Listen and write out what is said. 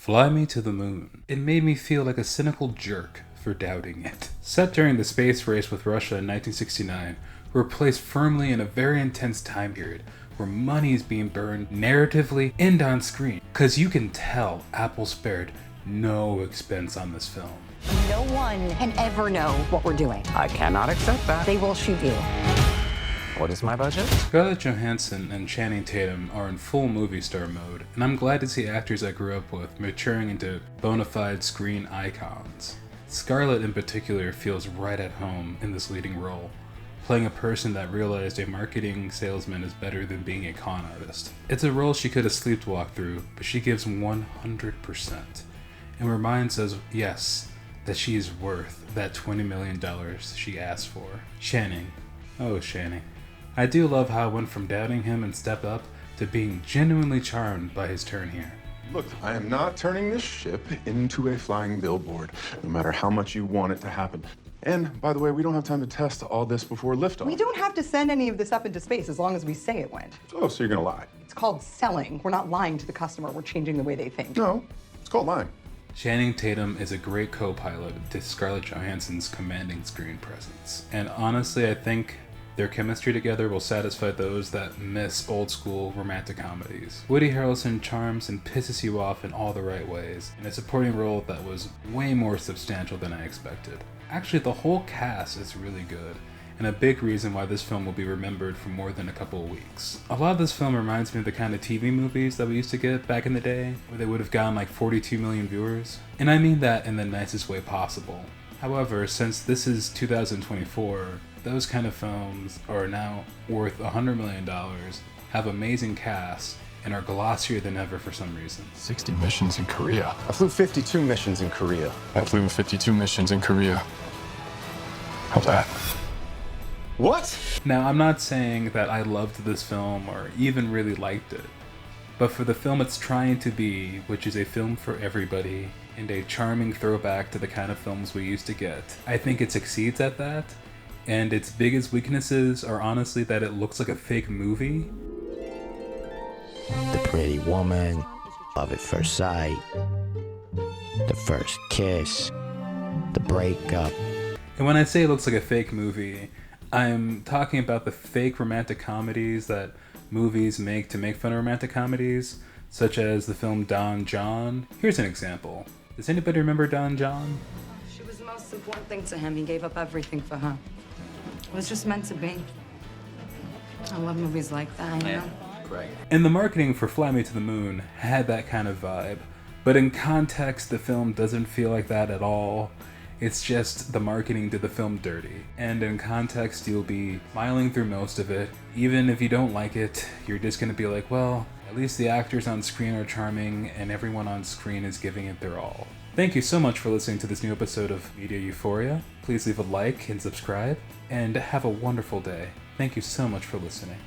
Fly Me to the Moon. It made me feel like a cynical jerk for doubting it. Set during the space race with Russia in 1969, we're placed firmly in a very intense time period where money is being burned narratively and on screen. Cause you can tell Apple spared no expense on this film. No one can ever know what we're doing. I cannot accept that. They will shoot you. What is my budget? Scarlett Johansson and Channing Tatum are in full movie star mode, and I'm glad to see actors I grew up with maturing into bona fide screen icons. Scarlett in particular feels right at home in this leading role, playing a person that realized a marketing salesman is better than being a con artist. It's a role she could have sleepwalked through, but she gives 100%, and reminds us, yes, that she is worth that $20 million she asked for. Channing. Oh, Channing. I do love how I went from doubting him in Step Up to being genuinely charmed by his turn here. Look, I am not turning this ship into a flying billboard, no matter how much you want it to happen. And, by the way, we don't have time to test all this before liftoff. We don't have to send any of this up into space as long as we say it went. Oh, so you're gonna lie? It's called selling. We're not lying to the customer. We're changing the way they think. No, it's called lying. Channing Tatum is a great co-pilot to Scarlett Johansson's commanding screen presence. And honestly, I think their chemistry together will satisfy those that miss old-school romantic comedies. Woody Harrelson charms and pisses you off in all the right ways, in a supporting role that was way more substantial than I expected. Actually, the whole cast is really good, and a big reason why this film will be remembered for more than a couple of weeks. A lot of this film reminds me of the kind of TV movies that we used to get back in the day, where they would have gotten like 42 million viewers. And I mean that in the nicest way possible. However, since this is 2024, those kind of films are now worth $100 million, have amazing casts, and are glossier than ever for some reason. 60 missions in Korea. I flew 52 missions in Korea. I flew 52 missions in Korea. How's that? What? Now, I'm not saying that I loved this film or even really liked it, but for the film it's trying to be, which is a film for everybody, and a charming throwback to the kind of films we used to get, I think it succeeds at that. And its biggest weaknesses are honestly that it looks like a fake movie. The pretty woman, love at first sight, the first kiss, the breakup. And when I say it looks like a fake movie, I'm talking about the fake romantic comedies that movies make to make fun of romantic comedies, such as the film Don John. Here's an example. Does anybody remember Don John? She was the most important thing to him. He gave up everything for her. It was just meant to be. I love movies like that, you know? Great. And the marketing for Fly Me to the Moon had that kind of vibe, but in context, the film doesn't feel like that at all. It's just the marketing did the film dirty. And in context, you'll be smiling through most of it. Even if you don't like it, you're just gonna be like, well, at least the actors on screen are charming and everyone on screen is giving it their all. Thank you so much for listening to this new episode of Media Euphoria. Please leave a like and subscribe, and have a wonderful day. Thank you so much for listening.